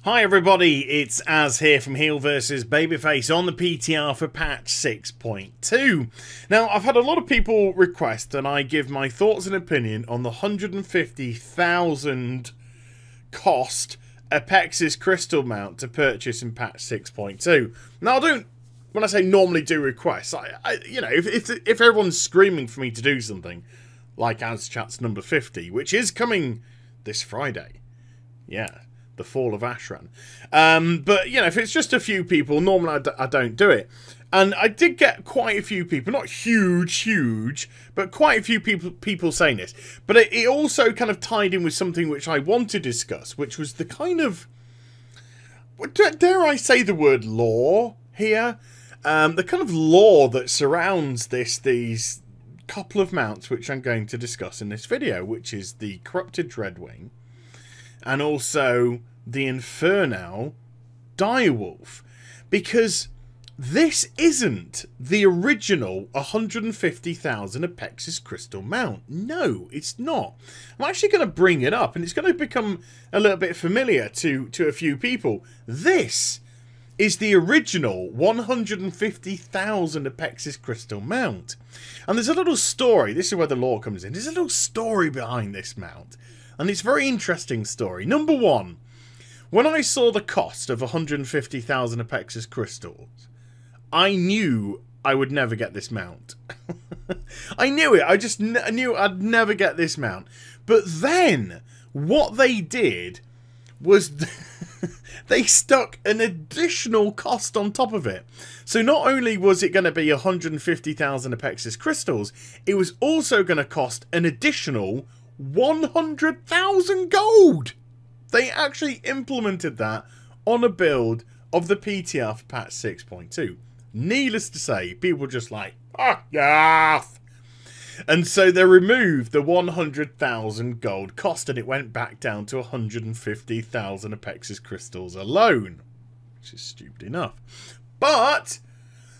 Hi everybody, it's Az here from HeelvsBabyface on the PTR for patch 6.2. Now, I've had a lot of people request and I give my thoughts and opinion on the 150,000 cost Apexis crystal mount to purchase in patch 6.2. Now, I don't, when I say normally do requests, you know, if everyone's screaming for me to do something, like AzChat's number 50, which is coming this Friday, yeah, the fall of Ashran. But, you know, if it's just a few people, normally I don't do it. And I did get quite a few people, not huge, but quite a few people saying this. But it also kind of tied in with something which I want to discuss, which was the kind of, dare I say the word lore here? The kind of lore that surrounds these couple of mounts which I'm going to discuss in this video, which is the Corrupted Dreadwing and also the Infernal Direwolf, because this isn't the original 150,000 Apexis crystal mount. No, it's not. I'm actually going to bring it up and it's going to become a little bit familiar to a few people. This is the original 150,000 Apexis crystal mount. And there's a little story. This is where the lore comes in. There's a little story behind this mount. And it's a very interesting story. Number one, when I saw the cost of 150,000 Apexis crystals, I knew I would never get this mount. I knew it. I just knew I'd never get this mount. But then, what they did was they stuck an additional cost on top of it. So not only was it going to be 150,000 Apexis crystals, it was also going to cost an additional 100,000 gold. They actually implemented that on a build of the PTR for patch 6.2. Needless to say, people were just like, ah, yeah. And so they removed the 100,000 gold cost and it went back down to 150,000 Apexis crystals alone. Which is stupid enough. But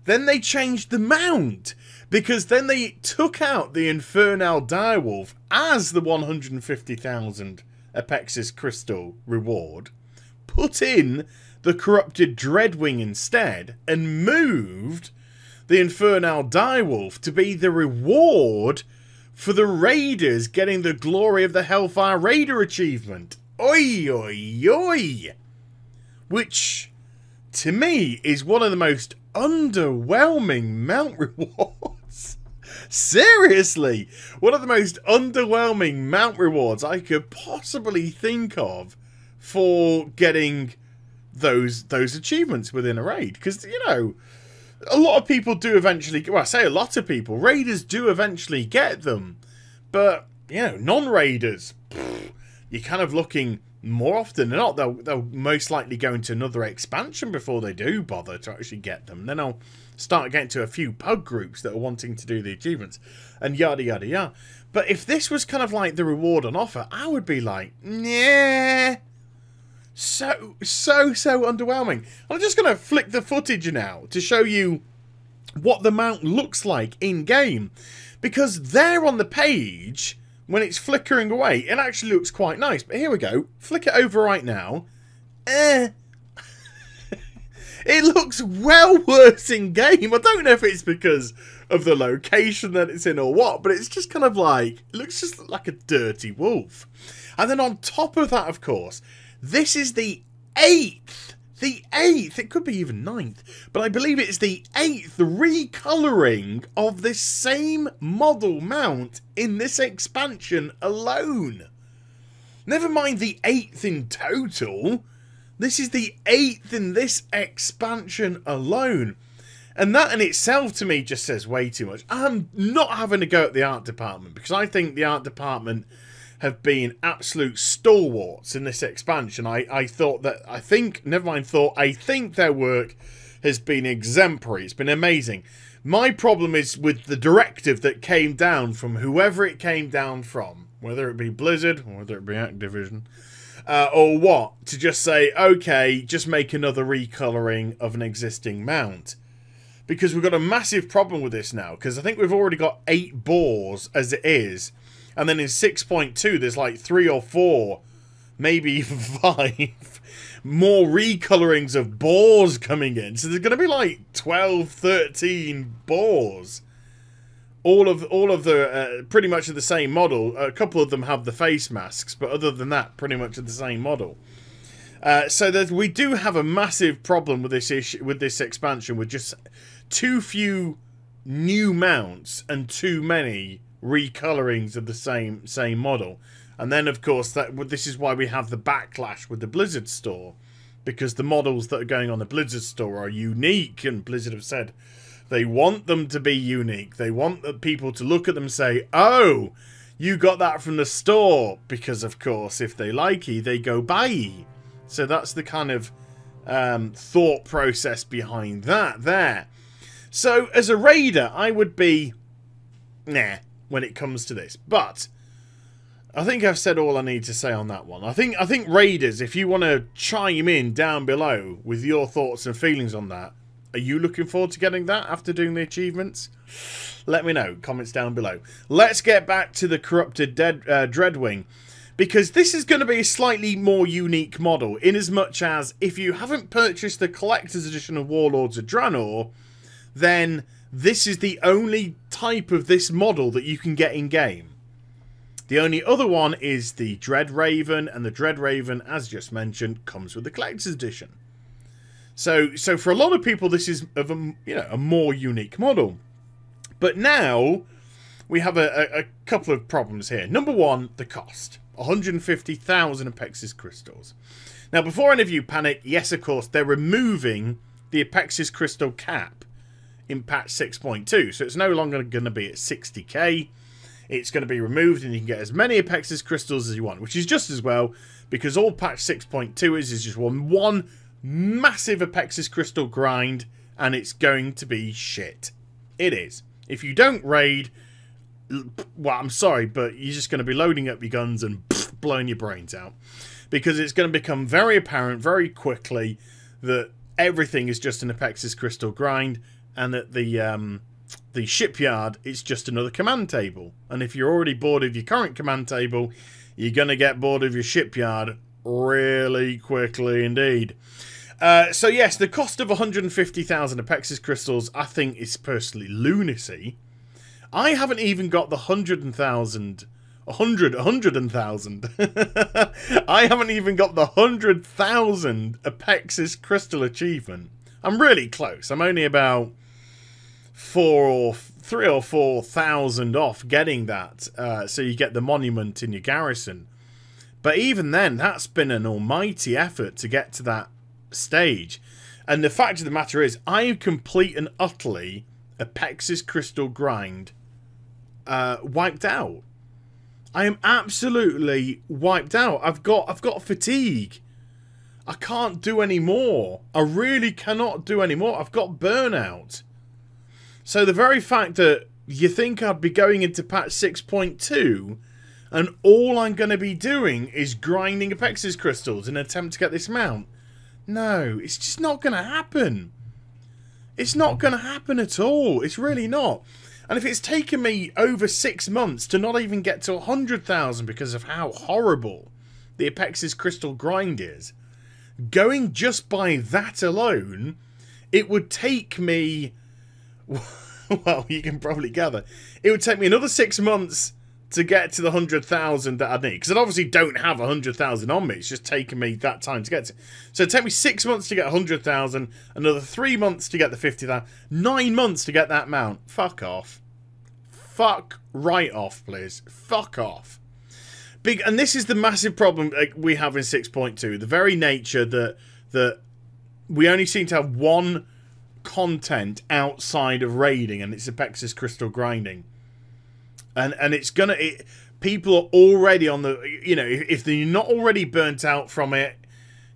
then they changed the mount, because then they took out the Infernal Direwolf as the 150,000 Apexis crystal reward, put in the Corrupted Dreadwing instead, and moved the Infernal Direwolf to be the reward for the raiders getting the Glory of the Hellfire Raider achievement. Oi, oi, oi! Which, to me, is one of the most underwhelming mount rewards. Seriously, one of the most underwhelming mount rewards I could possibly think of for getting those achievements within a raid. Because, you know, a lot of people do eventually, well, I say a lot of people, raiders do eventually get them. But, you know, non-raiders, you're kind of looking more often than not. They'll most likely go into another expansion before they do bother to actually get them. Then I'll start getting to a few pug groups that are wanting to do the achievements and yada yada yada. But if this was kind of like the reward on offer, I would be like, nah. So underwhelming. I'm just going to flick the footage now to show you what the mount looks like in game, because there on the page, when it's flickering away, it actually looks quite nice. But here we go. Flick it over right now. It looks well worse in game. I don't know if it's because of the location that it's in or what, but it's just kind of like, it looks just like a dirty wolf. And then on top of that, of course, this is the 8th. The 8th. It could be even 9th. But I believe it's the 8th recolouring of this same model mount in this expansion alone. Never mind the 8th in total. This is the 8th in this expansion alone. And that in itself to me just says way too much. I'm not having to go at the art department, because I think the art department have been absolute stalwarts in this expansion. I think their work has been exemplary. It's been amazing. My problem is with the directive that came down from whoever it came down from, whether it be Blizzard or whether it be Activision, or what, to just say, okay, just make another recolouring of an existing mount. Because we've got a massive problem with this now, because I think we've already got 8 boars as it is. And then in 6.2, there's like 3 or 4, maybe even 5 more recolorings of boars coming in. So there's going to be like 12, 13 boars. All of the pretty much of the same model. A couple of them have the face masks, but other than that, pretty much of the same model. So we do have a massive problem with this issue, with this expansion, with just too few new mounts and too many recolorings of the same model. And then, of course, this is why we have the backlash with the Blizzard store, because the models that are going on the Blizzard store are unique, and Blizzard have said they want them to be unique. They want the people to look at them and say, oh, you got that from the store, because, of course, if they like ye, they go buy ye. So that's the kind of thought process behind that there. So, as a raider, I would be nah when it comes to this. But I think I've said all I need to say on that one. I think raiders, if you want to chime in down below with your thoughts and feelings on that, are you looking forward to getting that after doing the achievements? Let me know. Comments down below. Let's get back to the corrupted Dreadwing, because this is going to be a slightly more unique model, in as much as if you haven't purchased the collector's edition of Warlords of Draenor, then this is the only type of this model that you can get in game. The only other one is the Dreadraven, and the Dreadraven, as just mentioned, comes with the collector's edition. So for a lot of people, this is of a more unique model. But now we have a couple of problems here. Number one, the cost. 150,000 Apexis crystals. Now, before any of you panic, yes, of course, they're removing the Apexis crystal cap in patch 6.2. So it's no longer going to be at 60k. It's going to be removed, and you can get as many Apexis crystals as you want, which is just as well, because all patch 6.2 is just one massive Apexis crystal grind, and it's going to be shit. It is. If you don't raid, well, I'm sorry, but you're just going to be loading up your guns and blowing your brains out, because it's going to become very apparent very quickly that everything is just an Apexis crystal grind, and that the shipyard is just another command table. And if you're already bored of your current command table, you're going to get bored of your shipyard really quickly indeed. So yes, the cost of 150,000 Apexis crystals, I think, is personally lunacy. I haven't even got the 100,000. I haven't even got the 100,000 Apexis crystal achievement. I'm really close. I'm only about 3,000 or 4,000 off getting that. So you get the monument in your garrison. But even then, that's been an almighty effort to get to that stage. And the fact of the matter is, I am complete and utterly Apexis crystal grind wiped out. I am absolutely wiped out. I've got fatigue. I can't do any more. I really cannot do any more. I've got burnout. So the very fact that you think I'd be going into patch 6.2 and all I'm going to be doing is grinding Apexis crystals in an attempt to get this mount. No, it's just not going to happen. It's not going to happen at all. It's really not. And if it's taken me over 6 months to not even get to 100,000 because of how horrible the Apexis crystal grind is, going just by that alone, it would take me, well, you can probably gather, it would take me another 6 months to get to the 100,000 that I need. Because I obviously don't have 100,000 on me. It's just taken me that time to get to. So it'd take me 6 months to get 100,000, another 3 months to get the 50,000, 9 months to get that mount. Fuck off. Fuck right off, please. Fuck off. And this is the massive problem we have in 6.2. The very nature that we only seem to have one content outside of raiding, and it's Apexis crystal grinding. And it's gonna... people are already on the... You know, if they're not already burnt out from it,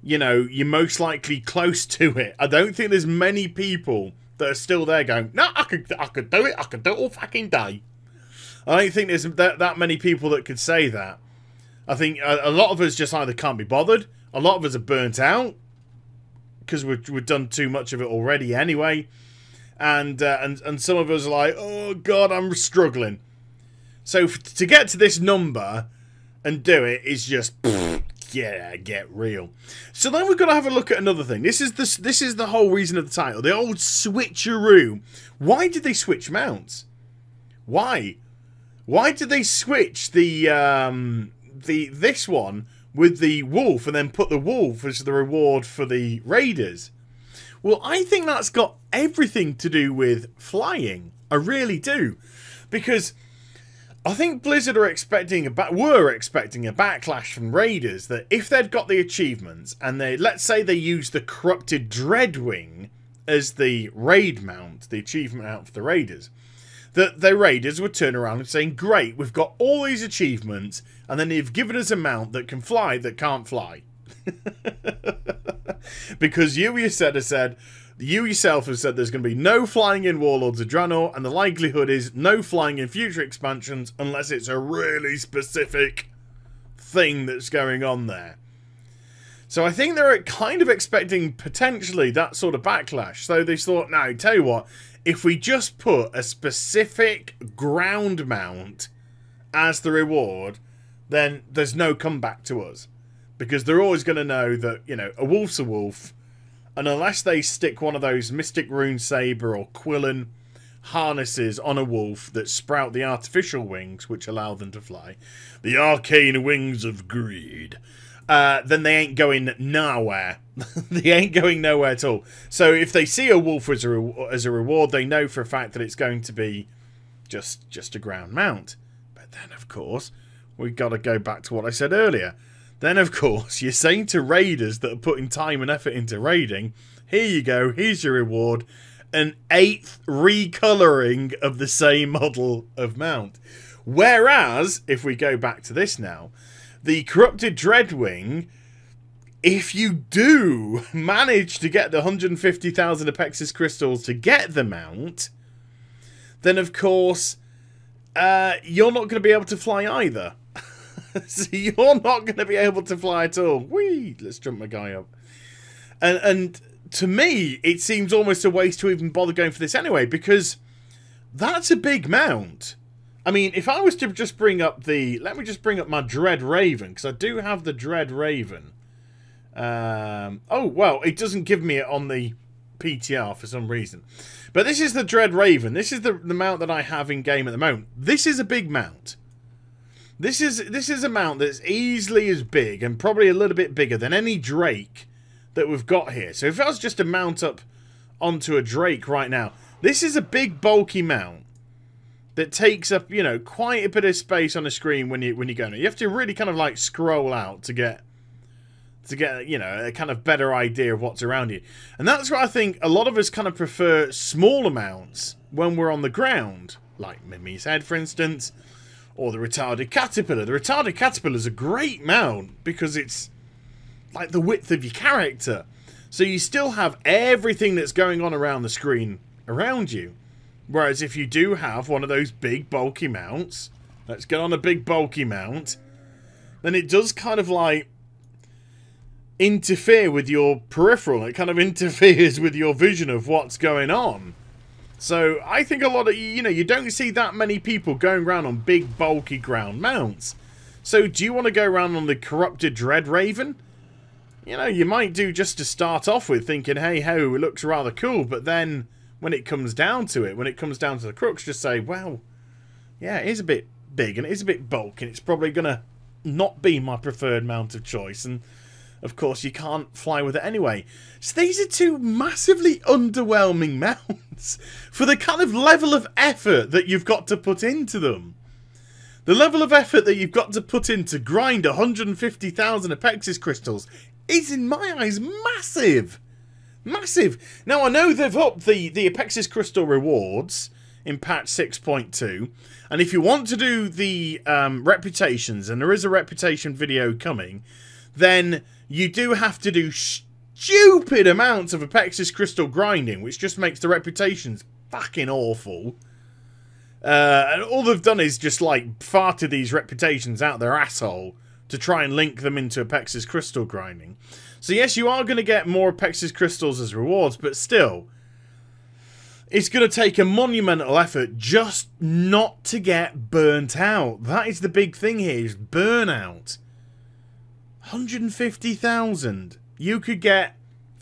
you know, you're most likely close to it. I don't think there's many people that are still there going, no, I could do it. I could do it all fucking day. I don't think there's that many people that could say that. I think a lot of us just either can't be bothered. A lot of us are burnt out because we've done too much of it already anyway. And some of us are like, oh, God, I'm struggling. So to get to this number and do it is just, Yeah, get real. So then we've got to have a look at another thing. This is the whole reason of the title. The old switcheroo. Why did they switch mounts? Why? Why did they switch this one with the wolf and then put the wolf as the reward for the raiders? Well, I think that's got everything to do with flying. I really do. Because I think Blizzard were expecting a backlash from raiders, that if they'd got the achievements and let's say they used the corrupted Dreadwing as the raid mount, the achievement mount for the raiders, that the raiders would turn around and saying, great, we've got all these achievements, and then you've given us a mount that can fly that can't fly. Because you yourself have said there's going to be no flying in Warlords of Draenor, and the likelihood is no flying in future expansions unless it's a really specific thing that's going on there. So I think they're kind of expecting potentially that sort of backlash. So they thought, now, tell you what, if we just put a specific ground mount as the reward, then there's no comeback to us. Because they're always going to know that, you know, a wolf's a wolf. And unless they stick one of those Mystic Rune Saber or Quillen harnesses on a wolf that sprout the artificial wings, which allow them to fly, the arcane wings of greed, then they ain't going nowhere. They ain't going nowhere at all. So if they see a wolf as a reward, they know for a fact that it's going to be just a ground mount. But then, of course, we've got to go back to what I said earlier. Then, of course, you're saying to raiders that are putting time and effort into raiding, here you go, here's your reward, an 8th recolouring of the same model of mount. Whereas, if we go back to this now, the corrupted Dreadwing, if you do manage to get the 150,000 Apexis crystals to get the mount, then, of course, you're not going to be able to fly either. So you're not going to be able to fly at all. Whee! Let's jump my guy up. And to me, it seems almost a waste to even bother going for this anyway, because that's a big mount. I mean, if I was to just bring up let me just bring up my Dread Raven, because I do have the Dread Raven. Oh, well, it doesn't give me it on the PTR for some reason. But this is the Dread Raven. This is the mount that I have in game at the moment. This is a big mount. This is a mount that's easily as big, and probably a little bit bigger, than any Drake that we've got here. So if I was just to mount up onto a Drake right now, this is a big, bulky mount that takes up, you know, quite a bit of space on the screen when you go. You have to really kind of like scroll out to get, you know, a kind of better idea of what's around you. And that's why I think a lot of us kind of prefer smaller mounts when we're on the ground, like Mimi's Head, for instance. Or the Retarded Caterpillar. The Retarded Caterpillar is a great mount because it's like the width of your character. So you still have everything that's going on around the screen around you. Whereas if you do have one of those big bulky mounts, let's get on a big bulky mount, then it does kind of like interfere with your peripheral. It kind of interferes with your vision of what's going on. So I think a lot of, you know, you don't see that many people going around on big, bulky ground mounts. So do you want to go around on the corrupted Dread Raven? You know, you might do just to start off with, thinking, hey, ho, it looks rather cool. But then when it comes down to it, when it comes down to the crux, just say, well, yeah, it is a bit big and it is a bit bulky, and it's probably going to not be my preferred mount of choice. And of course, you can't fly with it anyway. So these are two massively underwhelming mounts for the kind of level of effort that you've got to put into them. The level of effort that you've got to put in to grind 150,000 Apexis crystals is, in my eyes, massive. Massive. Now, I know they've upped the Apexis crystal rewards in patch 6.2. And if you want to do the reputations, and there is a reputation video coming, then you do have to do stupid amounts of Apexis crystal grinding, which just makes the reputations fucking awful. And all they've done is just like farted these reputations out their asshole to try and link them into Apexis crystal grinding. So yes, you are going to get more Apexis crystals as rewards, but still, it's going to take a monumental effort just not to get burnt out. That is the big thing here, is burnout. 150,000. You could get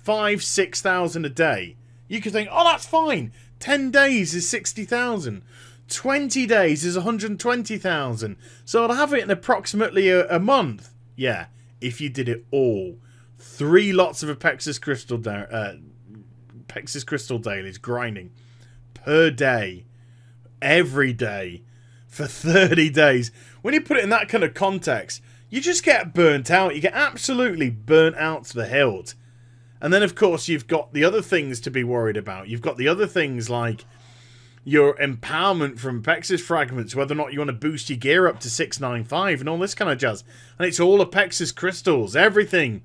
5,000-6,000 a day. You could think, oh, that's fine. 10 days is 60,000. 20 days is 120,000. So I'd have it in approximately a month. Yeah, if you did it all. 3 lots of Apexis Crystal dailies grinding per day, every day, for 30 days. When you put it in that kind of context, you just get burnt out. You get absolutely burnt out to the hilt. And then, of course, you've got the other things to be worried about. You've got the other things like your empowerment from Apexis fragments, whether or not you want to boost your gear up to 695 and all this kind of jazz. And it's all Apexis crystals. Everything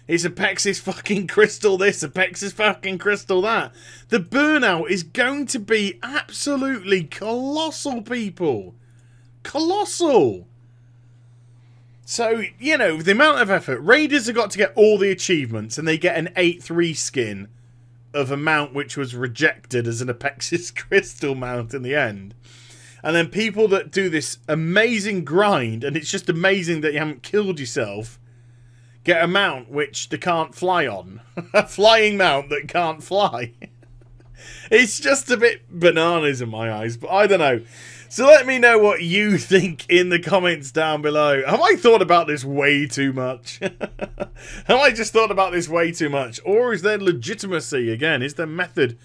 is Apexis fucking crystal this, Apexis fucking crystal that. The burnout is going to be absolutely colossal, people. Colossal. So, you know, the amount of effort. Raiders have got to get all the achievements, and they get an 8-3 skin of a mount which was rejected as an Apexis crystal mount in the end. And then people that do this amazing grind, and it's just amazing that you haven't killed yourself, get a mount which they can't fly on. A flying mount that can't fly. It's just a bit bananas in my eyes, but I don't know. So let me know what you think in the comments down below. Have I thought about this way too much? Have I just thought about this way too much? Or is there legitimacy, again, is there method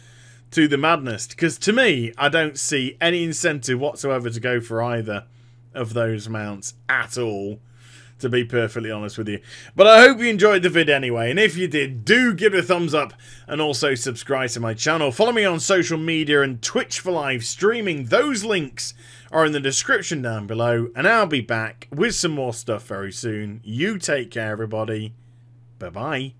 to the madness? Because to me, I don't see any incentive whatsoever to go for either of those mounts at all, to be perfectly honest with you. But I hope you enjoyed the vid anyway, and if you did, do give it a thumbs up and also subscribe to my channel. Follow me on social media and Twitch for live streaming. Those links are in the description down below, and I'll be back with some more stuff very soon. You take care, everybody. Bye-bye.